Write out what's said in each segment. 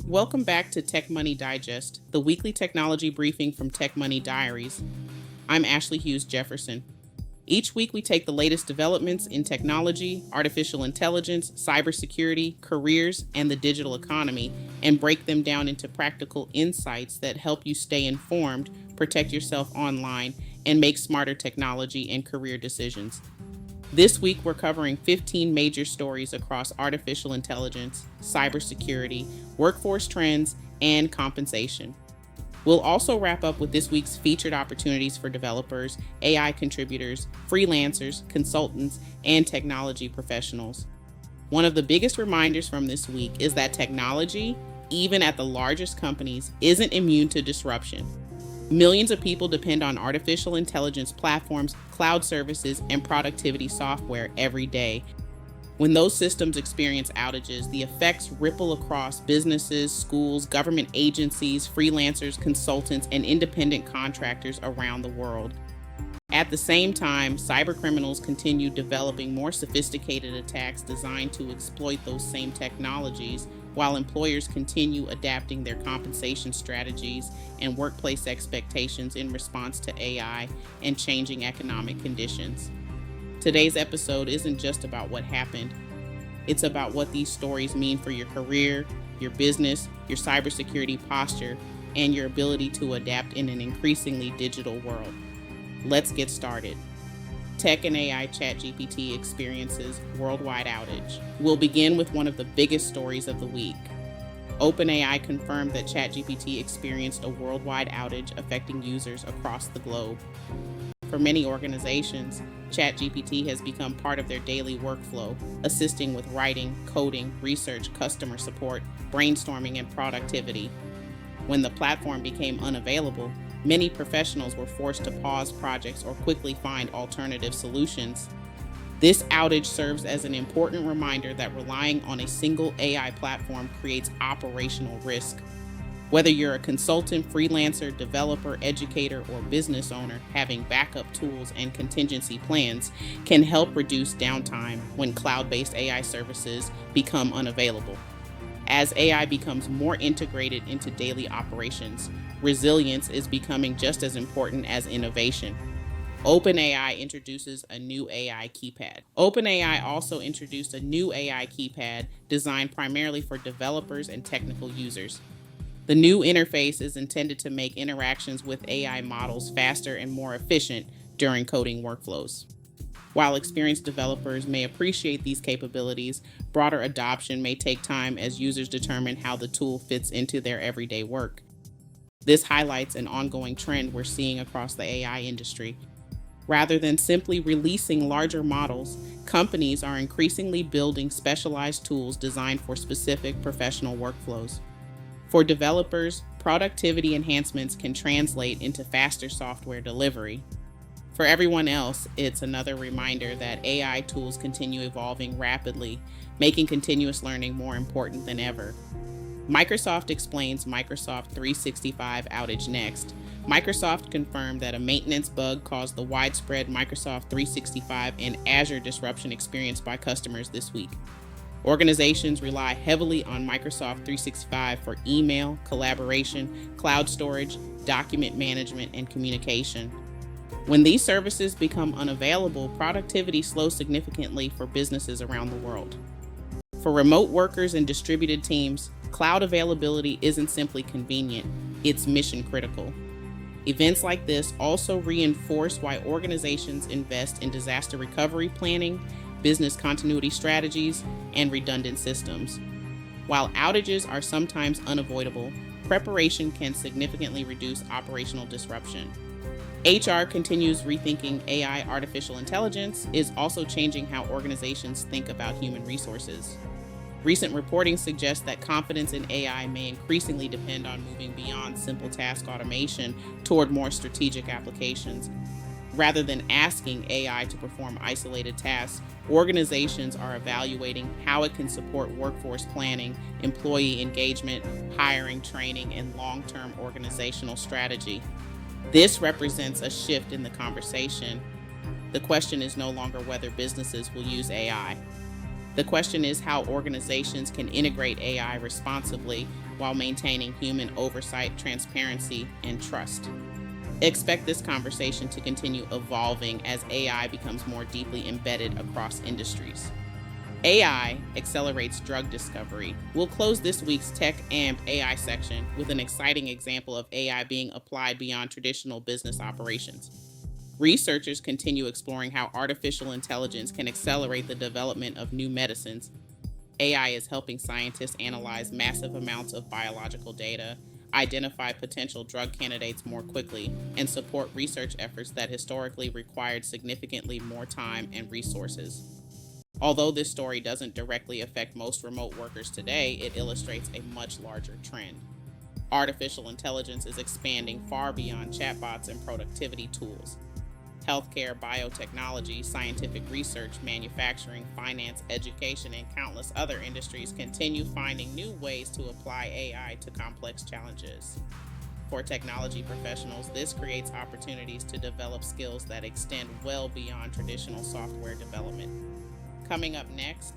Welcome back to Tech Money Digest, the weekly technology briefing from Tech Money Diaries. I'm Ashley Hughes Jefferson. Each week, we take the latest developments in technology, artificial intelligence, cybersecurity, careers, and the digital economy, and break them down into practical insights that help you stay informed, protect yourself online, and make smarter technology and career decisions. This week, we're covering 15 major stories across artificial intelligence, cybersecurity, workforce trends, and compensation. We'll also wrap up with this week's featured opportunities for developers, AI contributors, freelancers, consultants, and technology professionals. One of the biggest reminders from this week is that technology, even at the largest companies, isn't immune to disruption. Millions of people depend on artificial intelligence platforms, cloud services, and productivity software every day. When those systems experience outages, the effects ripple across businesses, schools, government agencies, freelancers, consultants, and independent contractors around the world. At the same time, cybercriminals continue developing more sophisticated attacks designed to exploit those same technologies, while employers continue adapting their compensation strategies and workplace expectations in response to AI and changing economic conditions. Today's episode isn't just about what happened. It's about what these stories mean for your career, your business, your cybersecurity posture, and your ability to adapt in an increasingly digital world. Let's get started. Tech and AI ChatGPT experiences worldwide outage. We'll begin with one of the biggest stories of the week. OpenAI confirmed that ChatGPT experienced a worldwide outage affecting users across the globe. For many organizations, ChatGPT has become part of their daily workflow, assisting with writing, coding, research, customer support, brainstorming, and productivity. When the platform became unavailable, many professionals were forced to pause projects or quickly find alternative solutions. This outage serves as an important reminder that relying on a single AI platform creates operational risk. Whether you're a consultant, freelancer, developer, educator, or business owner, having backup tools and contingency plans can help reduce downtime when cloud-based AI services become unavailable. As AI becomes more integrated into daily operations, resilience is becoming just as important as innovation. OpenAI introduces a new AI keypad. OpenAI also introduced a new AI keypad designed primarily for developers and technical users. The new interface is intended to make interactions with AI models faster and more efficient during coding workflows. While experienced developers may appreciate these capabilities, broader adoption may take time as users determine how the tool fits into their everyday work. This highlights an ongoing trend we're seeing across the AI industry. Rather than simply releasing larger models, companies are increasingly building specialized tools designed for specific professional workflows. For developers, productivity enhancements can translate into faster software delivery. For everyone else, it's another reminder that AI tools continue evolving rapidly, making continuous learning more important than ever. Microsoft explains Microsoft 365 outage next. Microsoft confirmed that a maintenance bug caused the widespread Microsoft 365 and Azure disruption experienced by customers this week. Organizations rely heavily on Microsoft 365 for email, collaboration, cloud storage, document management, and communication. When these services become unavailable, productivity slows significantly for businesses around the world. For remote workers and distributed teams, cloud availability isn't simply convenient, it's mission critical. Events like this also reinforce why organizations invest in disaster recovery planning, business continuity strategies, and redundant systems. While outages are sometimes unavoidable, preparation can significantly reduce operational disruption. HR continues rethinking AI. Artificial intelligence is also changing how organizations think about human resources. Recent reporting suggests that confidence in AI may increasingly depend on moving beyond simple task automation toward more strategic applications. Rather than asking AI to perform isolated tasks, organizations are evaluating how it can support workforce planning, employee engagement, hiring, training, and long-term organizational strategy. This represents a shift in the conversation. The question is no longer whether businesses will use AI. The question is how organizations can integrate AI responsibly while maintaining human oversight, transparency, and trust. Expect this conversation to continue evolving as AI becomes more deeply embedded across industries. AI accelerates drug discovery. We'll close this week's Tech Amp AI section with an exciting example of AI being applied beyond traditional business operations. Researchers continue exploring how artificial intelligence can accelerate the development of new medicines. AI is helping scientists analyze massive amounts of biological data, identify potential drug candidates more quickly, and support research efforts that historically required significantly more time and resources. Although this story doesn't directly affect most remote workers today, it illustrates a much larger trend. Artificial intelligence is expanding far beyond chatbots and productivity tools. Healthcare, biotechnology, scientific research, manufacturing, finance, education, and countless other industries continue finding new ways to apply AI to complex challenges. For technology professionals, this creates opportunities to develop skills that extend well beyond traditional software development. Coming up next,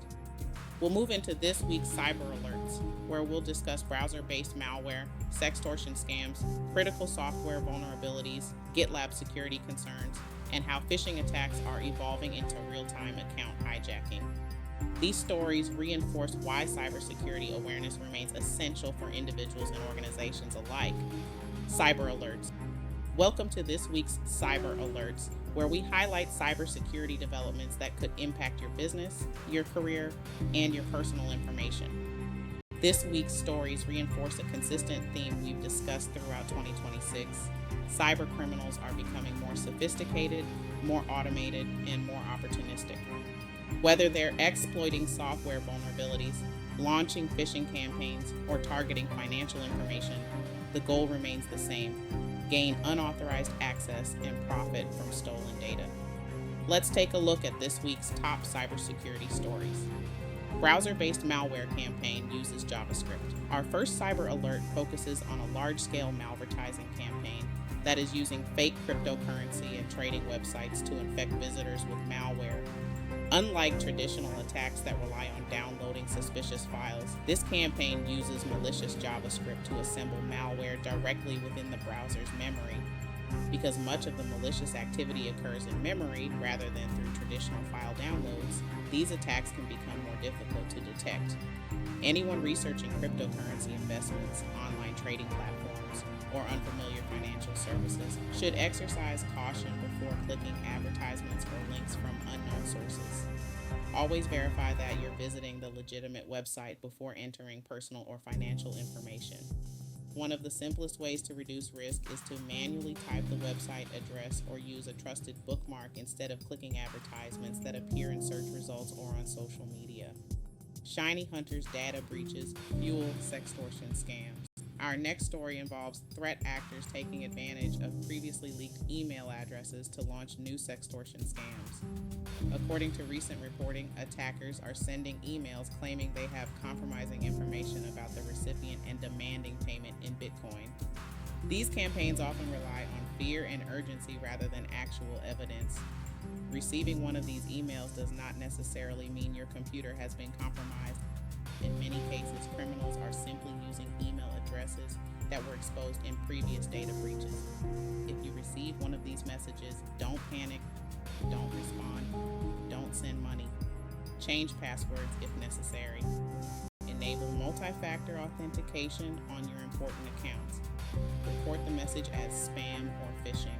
we'll move into this week's cyber alerts, where we'll discuss browser-based malware, sextortion scams, critical software vulnerabilities, GitLab security concerns, and how phishing attacks are evolving into real-time account hijacking. These stories reinforce why cybersecurity awareness remains essential for individuals and organizations alike. Cyber alerts. Welcome to this week's Cyber Alerts, where we highlight cybersecurity developments that could impact your business, your career, and your personal information. This week's stories reinforce a consistent theme we've discussed throughout 2026. Cyber criminals are becoming more sophisticated, more automated, and more opportunistic. Whether they're exploiting software vulnerabilities, launching phishing campaigns, or targeting financial information, the goal remains the same: gain unauthorized access and profit from stolen data. Let's take a look at this week's top cybersecurity stories. Browser-based malware campaign uses JavaScript. Our first cyber alert focuses on a large-scale malvertising campaign that is using fake cryptocurrency and trading websites to infect visitors with malware. Unlike traditional attacks that rely on downloading suspicious files, this campaign uses malicious JavaScript to assemble malware directly within the browser's memory. Because much of the malicious activity occurs in memory rather than through traditional file downloads, these attacks can become more difficult to detect. Anyone researching cryptocurrency investments, online trading platforms, or unfamiliar financial services should exercise caution before clicking advertisements or links from unknown sources. Always verify that you're visiting the legitimate website before entering personal or financial information. One of the simplest ways to reduce risk is to manually type the website address or use a trusted bookmark instead of clicking advertisements that appear in search results or on social media. Shiny hunters' data breaches fuel sextortion scams. Our next story involves threat actors taking advantage of previously leaked email addresses to launch new sextortion scams. According to recent reporting, attackers are sending emails claiming they have compromising information about the recipient and demanding payment in Bitcoin. These campaigns often rely on fear and urgency rather than actual evidence. Receiving one of these emails does not necessarily mean your computer has been compromised. In many cases, criminals are simply using email addresses that were exposed in previous data breaches. If you receive one of these messages, don't panic, don't respond, don't send money. Change passwords if necessary. Enable multi-factor authentication on your important accounts. Report the message as spam or phishing.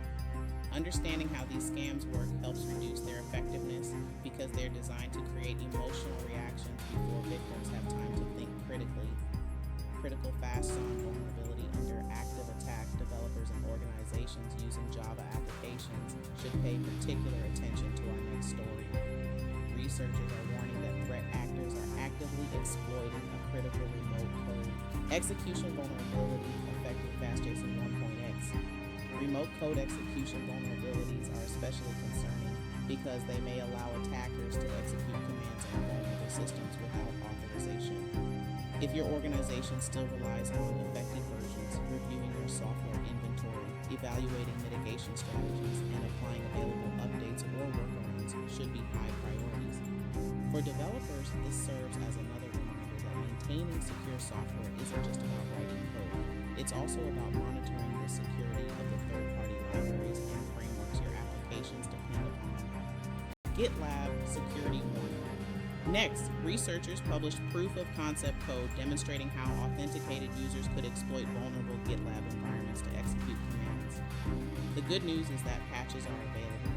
Understanding how these scams work helps reduce their effectiveness because they're designed to create emotional reactions before victims have time to think critically. Critical Fastjson vulnerability under active attack. Developers and organizations using Java applications should pay particular attention to our next story. Researchers are warning that threat actors are actively exploiting a critical remote code execution vulnerability affecting Fastjson 1.x. Remote code execution vulnerabilities are especially concerning because they may allow attackers to execute commands on vulnerable systems without authorization. If your organization still relies on effective versions, reviewing your software inventory, evaluating mitigation strategies, and applying available updates or workarounds should be high priorities. For developers, this serves as another reminder that maintaining secure software isn't just about writing code. It's also about monitoring the security of the third-party libraries and frameworks your applications depend upon. GitLab Security Warning. Next, researchers published proof-of-concept code demonstrating how authenticated users could exploit vulnerable GitLab environments to execute commands. The good news is that patches are available.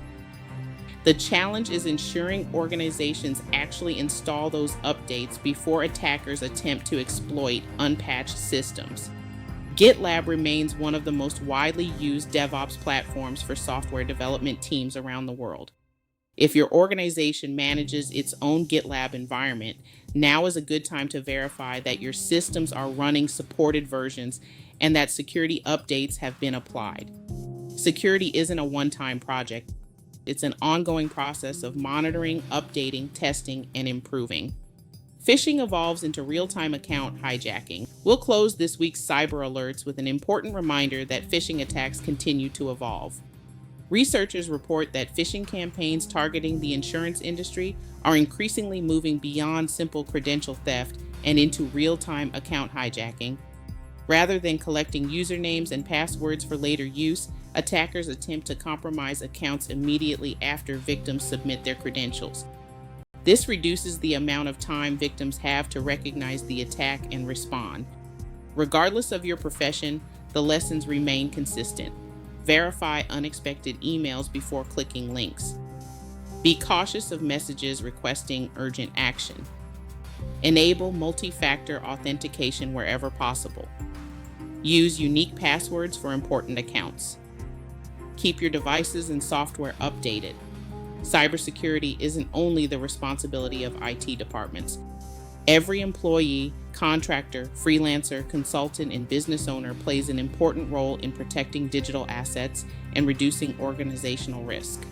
The challenge is ensuring organizations actually install those updates before attackers attempt to exploit unpatched systems. GitLab remains one of the most widely used DevOps platforms for software development teams around the world. If your organization manages its own GitLab environment, now is a good time to verify that your systems are running supported versions and that security updates have been applied. Security isn't a one-time project. It's an ongoing process of monitoring, updating, testing, and improving. Phishing evolves into real-time account hijacking. We'll close this week's cyber alerts with an important reminder that phishing attacks continue to evolve. Researchers report that phishing campaigns targeting the insurance industry are increasingly moving beyond simple credential theft and into real-time account hijacking. Rather than collecting usernames and passwords for later use, attackers attempt to compromise accounts immediately after victims submit their credentials. This reduces the amount of time victims have to recognize the attack and respond. Regardless of your profession, the lessons remain consistent. Verify unexpected emails before clicking links. Be cautious of messages requesting urgent action. Enable multi-factor authentication wherever possible. Use unique passwords for important accounts. Keep your devices and software updated. Cybersecurity isn't only the responsibility of IT departments. Every employee, contractor, freelancer, consultant, and business owner plays an important role in protecting digital assets and reducing organizational risk.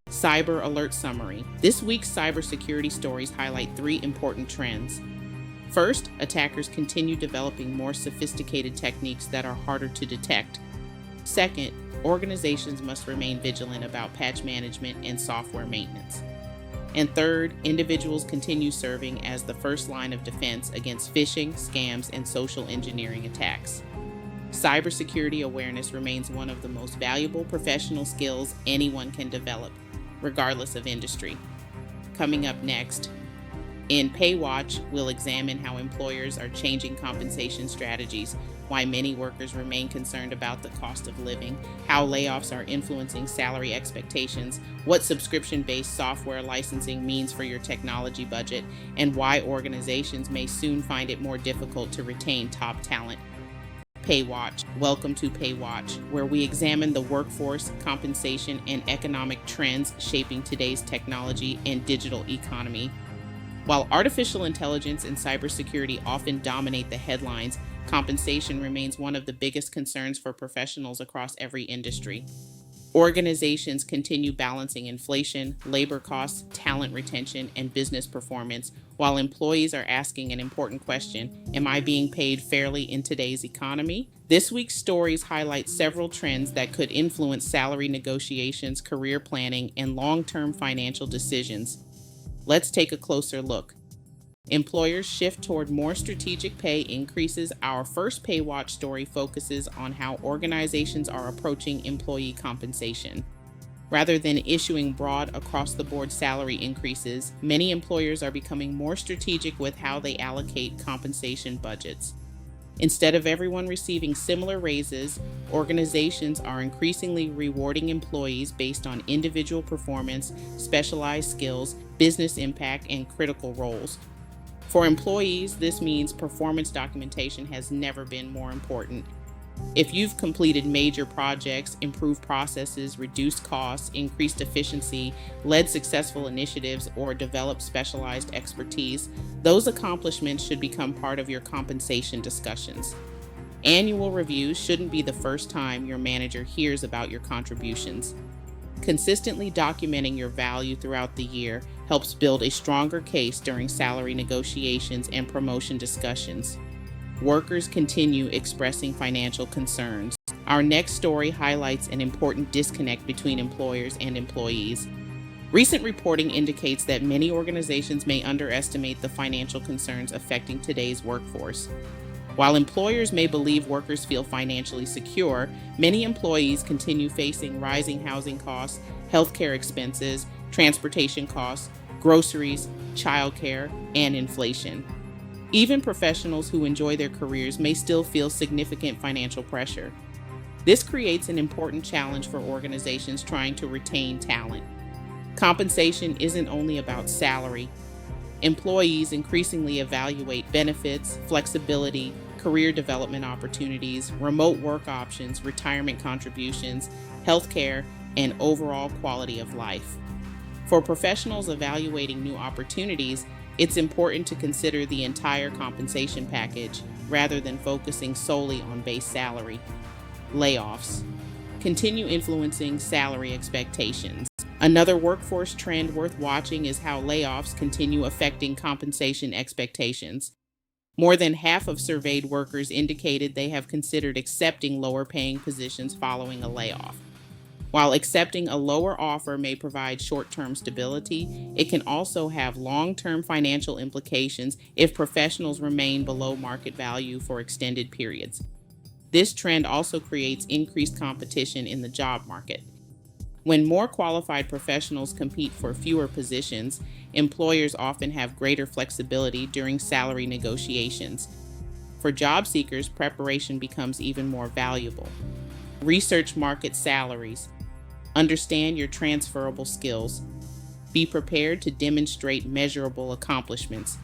Cyber Alert Summary. This week's cybersecurity stories highlight 3 important trends. First, attackers continue developing more sophisticated techniques that are harder to detect. Second, organizations must remain vigilant about patch management and software maintenance. And third, individuals continue serving as the first line of defense against phishing, scams, and social engineering attacks. Cybersecurity awareness remains one of the most valuable professional skills anyone can develop, regardless of industry. Coming up next, in PayWatch, we'll examine how employers are changing compensation strategies, why many workers remain concerned about the cost of living, how layoffs are influencing salary expectations, what subscription-based software licensing means for your technology budget, and why organizations may soon find it more difficult to retain top talent. PayWatch. Welcome to PayWatch, where we examine the workforce, compensation, and economic trends shaping today's technology and digital economy. While artificial intelligence and cybersecurity often dominate the headlines, compensation remains one of the biggest concerns for professionals across every industry. Organizations continue balancing inflation, labor costs, talent retention, and business performance, while employees are asking an important question: am I being paid fairly in today's economy? This week's stories highlight several trends that could influence salary negotiations, career planning, and long-term financial decisions. Let's take a closer look. Employers shift toward more strategic pay increases. Our first PayWatch story focuses on how organizations are approaching employee compensation. Rather than issuing broad across-the-board salary increases, many employers are becoming more strategic with how they allocate compensation budgets. Instead of everyone receiving similar raises, organizations are increasingly rewarding employees based on individual performance, specialized skills, business impact, and critical roles. For employees, this means performance documentation has never been more important. If you've completed major projects, improved processes, reduced costs, increased efficiency, led successful initiatives, or developed specialized expertise, those accomplishments should become part of your compensation discussions. Annual reviews shouldn't be the first time your manager hears about your contributions. Consistently documenting your value throughout the year helps build a stronger case during salary negotiations and promotion discussions. Workers continue expressing financial concerns. Our next story highlights an important disconnect between employers and employees. Recent reporting indicates that many organizations may underestimate the financial concerns affecting today's workforce. While employers may believe workers feel financially secure, many employees continue facing rising housing costs, healthcare expenses, transportation costs, groceries, childcare, and inflation. Even professionals who enjoy their careers may still feel significant financial pressure. This creates an important challenge for organizations trying to retain talent. Compensation isn't only about salary. Employees increasingly evaluate benefits, flexibility, career development opportunities, remote work options, retirement contributions, healthcare, and overall quality of life. For professionals evaluating new opportunities, it's important to consider the entire compensation package rather than focusing solely on base salary. Layoffs continue influencing salary expectations. Another workforce trend worth watching is how layoffs continue affecting compensation expectations. More than half of surveyed workers indicated they have considered accepting lower paying positions following a layoff. While accepting a lower offer may provide short-term stability, it can also have long-term financial implications if professionals remain below market value for extended periods. This trend also creates increased competition in the job market. When more qualified professionals compete for fewer positions, employers often have greater flexibility during salary negotiations. For job seekers, preparation becomes even more valuable. Research market salaries. Understand your transferable skills. Be prepared to demonstrate measurable accomplishments.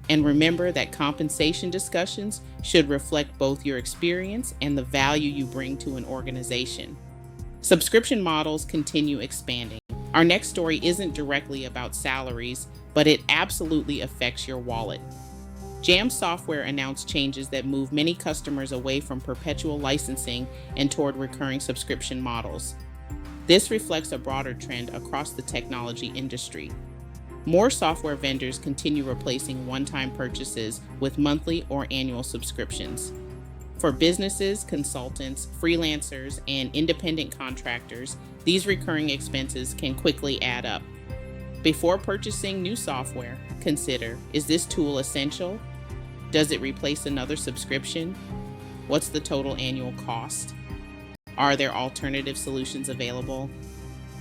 And remember that compensation discussions should reflect both your experience and the value you bring to an organization. Subscription models continue expanding. Our next story isn't directly about salaries, but it absolutely affects your wallet. Jam Software announced changes that move many customers away from perpetual licensing and toward recurring subscription models. This reflects a broader trend across the technology industry. More software vendors continue replacing one-time purchases with monthly or annual subscriptions. For businesses, consultants, freelancers, and independent contractors, these recurring expenses can quickly add up. Before purchasing new software, consider, is this tool essential? Does it replace another subscription? What's the total annual cost? Are there alternative solutions available?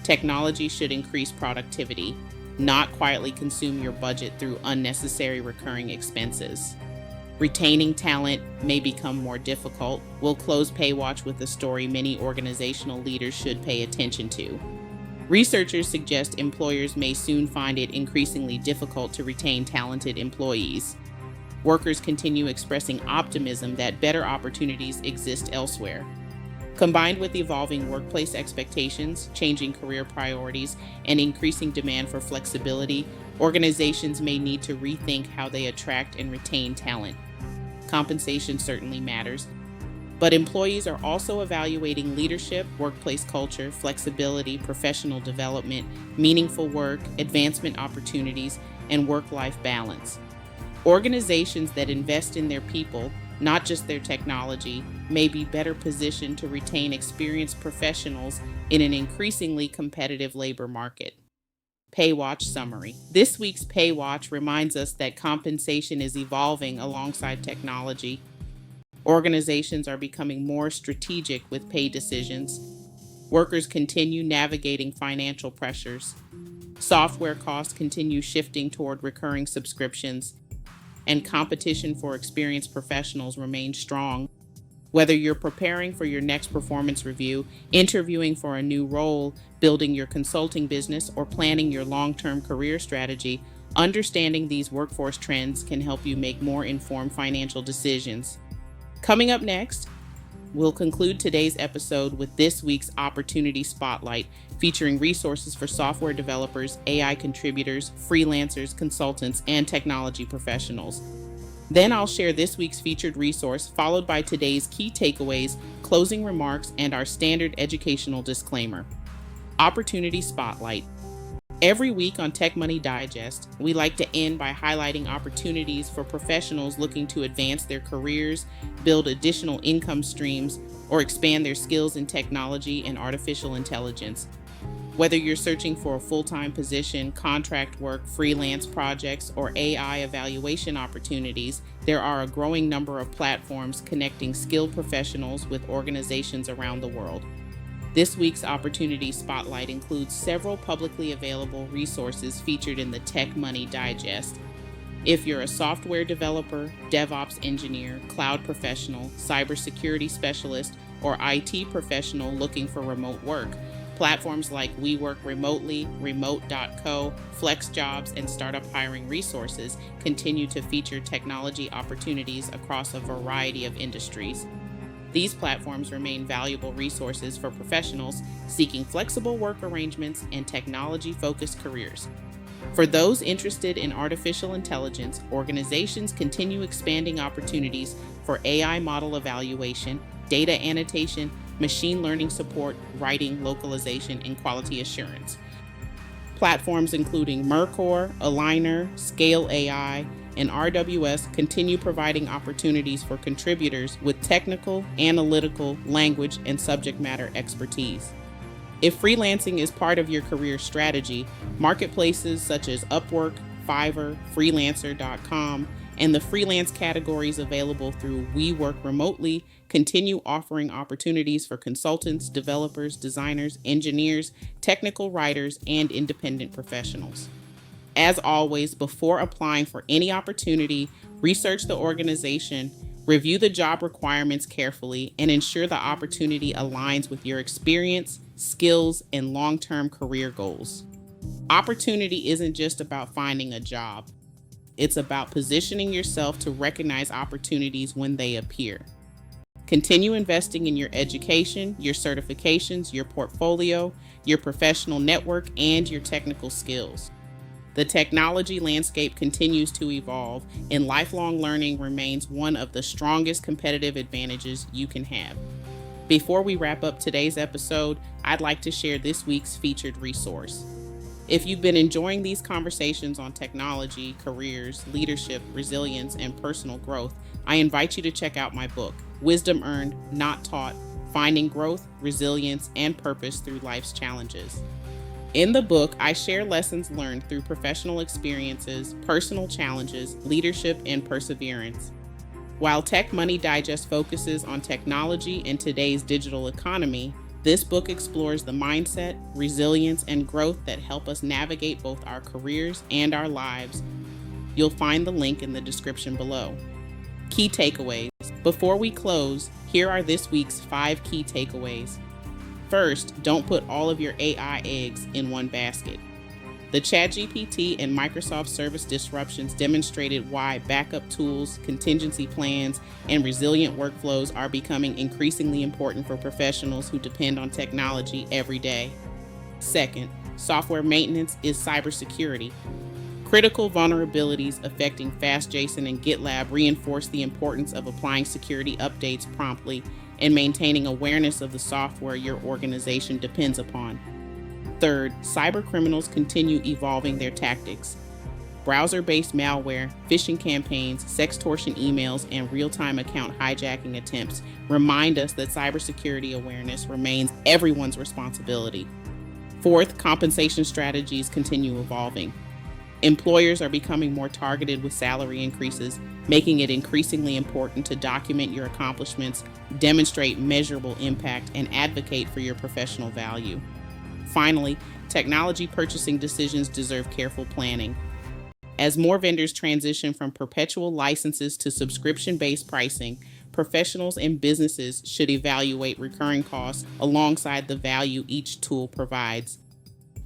Technology should increase productivity, not quietly consume your budget through unnecessary recurring expenses. Retaining talent may become more difficult. We'll close PayWatch with a story many organizational leaders should pay attention to. Researchers suggest employers may soon find it increasingly difficult to retain talented employees. Workers continue expressing optimism that better opportunities exist elsewhere. Combined with evolving workplace expectations, changing career priorities, and increasing demand for flexibility, organizations may need to rethink how they attract and retain talent. Compensation certainly matters, but employees are also evaluating leadership, workplace culture, flexibility, professional development, meaningful work, advancement opportunities, and work-life balance. Organizations that invest in their people, not just their technology, may be better positioned to retain experienced professionals in an increasingly competitive labor market. PayWatch summary. This week's PayWatch reminds us that compensation is evolving alongside technology. Organizations are becoming more strategic with pay decisions. Workers continue navigating financial pressures. Software costs continue shifting toward recurring subscriptions, and competition for experienced professionals remains strong. Whether you're preparing for your next performance review, interviewing for a new role, building your consulting business, or planning your long-term career strategy, understanding these workforce trends can help you make more informed financial decisions. Coming up next, we'll conclude today's episode with this week's Opportunity Spotlight, featuring resources for software developers, AI contributors, freelancers, consultants, and technology professionals. Then I'll share this week's featured resource, followed by today's key takeaways, closing remarks, and our standard educational disclaimer. Opportunity Spotlight. Every week on Tech Money Digest, we like to end by highlighting opportunities for professionals looking to advance their careers, build additional income streams, or expand their skills in technology and artificial intelligence. Whether you're searching for a full-time position, contract work, freelance projects, or AI evaluation opportunities, there are a growing number of platforms connecting skilled professionals with organizations around the world. This week's Opportunity Spotlight includes several publicly available resources featured in the Tech Money Digest. If you're a software developer, DevOps engineer, cloud professional, cybersecurity specialist, or IT professional looking for remote work, platforms like We Work Remotely, Remote.co, FlexJobs, and Startup Hiring Resources continue to feature technology opportunities across a variety of industries. These platforms remain valuable resources for professionals seeking flexible work arrangements and technology-focused careers. For those interested in artificial intelligence, organizations continue expanding opportunities for AI model evaluation, data annotation, machine learning support, writing, localization, and quality assurance. Platforms including Mercor, Aligner, Scale AI, and RWS continue providing opportunities for contributors with technical, analytical, language, and subject matter expertise. If freelancing is part of your career strategy, marketplaces such as Upwork, Fiverr, Freelancer.com, and the freelance categories available through We Work Remotely continue offering opportunities for consultants, developers, designers, engineers, technical writers, and independent professionals. As always, before applying for any opportunity, research the organization, review the job requirements carefully, and ensure the opportunity aligns with your experience, skills, and long-term career goals. Opportunity isn't just about finding a job. It's about positioning yourself to recognize opportunities when they appear. Continue investing in your education, your certifications, your portfolio, your professional network, and your technical skills. The technology landscape continues to evolve, and lifelong learning remains one of the strongest competitive advantages you can have. Before we wrap up today's episode, I'd like to share this week's featured resource. If you've been enjoying these conversations on technology, careers, leadership, resilience, and personal growth, I invite you to check out my book, Wisdom Earned, Not Taught: Finding Growth, Resilience, and Purpose Through Life's Challenges. In the book, I share lessons learned through professional experiences, personal challenges, leadership, and perseverance. While Tech Money Digest focuses on technology and today's digital economy, this book explores the mindset, resilience, and growth that help us navigate both our careers and our lives. You'll find the link in the description below. Key takeaways. Before we close, here are this week's 5 key takeaways. First, don't put all of your AI eggs in one basket. The ChatGPT and Microsoft service disruptions demonstrated why backup tools, contingency plans, and resilient workflows are becoming increasingly important for professionals who depend on technology every day. Second, software maintenance is cybersecurity. Critical vulnerabilities affecting Fastjson and GitLab reinforce the importance of applying security updates promptly and maintaining awareness of the software your organization depends upon. Third, cybercriminals continue evolving their tactics. Browser-based malware, phishing campaigns, sextortion emails, and real-time account hijacking attempts remind us that cybersecurity awareness remains everyone's responsibility. Fourth, compensation strategies continue evolving. Employers are becoming more targeted with salary increases, making it increasingly important to document your accomplishments, demonstrate measurable impact, and advocate for your professional value. Finally, technology purchasing decisions deserve careful planning. As more vendors transition from perpetual licenses to subscription-based pricing, professionals and businesses should evaluate recurring costs alongside the value each tool provides.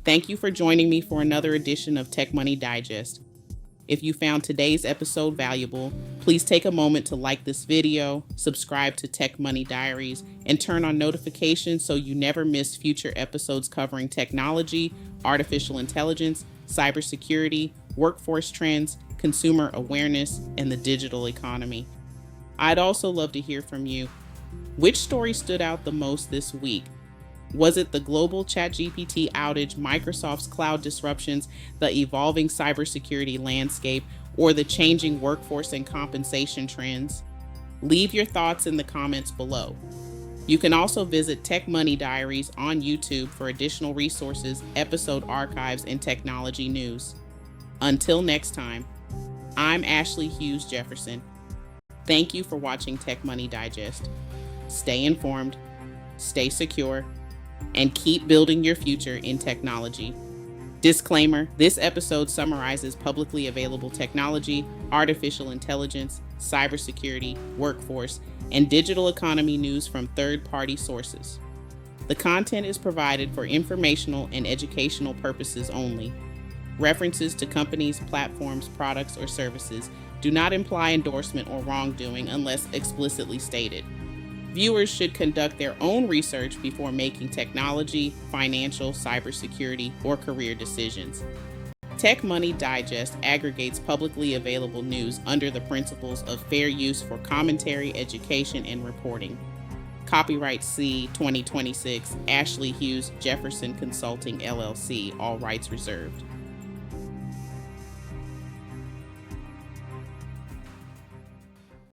Thank you for joining me for another edition of Tech Money Digest. If you found today's episode valuable, please take a moment to like this video, subscribe to Tech Money Diaries, and turn on notifications so you never miss future episodes covering technology, artificial intelligence, cybersecurity, workforce trends, consumer awareness, and the digital economy. I'd also love to hear from you. Which story stood out the most this week? Was it the global ChatGPT outage, Microsoft's cloud disruptions, the evolving cybersecurity landscape, or the changing workforce and compensation trends? Leave your thoughts in the comments below. You can also visit Tech Money Diaries on YouTube for additional resources, episode archives, and technology news. Until next time, I'm Ashley Hughes Jefferson. Thank you for watching Tech Money Digest. Stay informed, stay secure, and keep building your future in technology. Disclaimer: this episode summarizes publicly available technology, artificial intelligence, cybersecurity, workforce, and digital economy news from third-party sources. The content is provided for informational and educational purposes only. References to companies, platforms, products, or services do not imply endorsement or wrongdoing unless explicitly stated. Viewers should conduct their own research before making technology, financial, cybersecurity, or career decisions. Tech Money Digest aggregates publicly available news under the principles of fair use for commentary, education, and reporting. Copyright C 2026, Ashley Hughes Jefferson Consulting LLC, all rights reserved.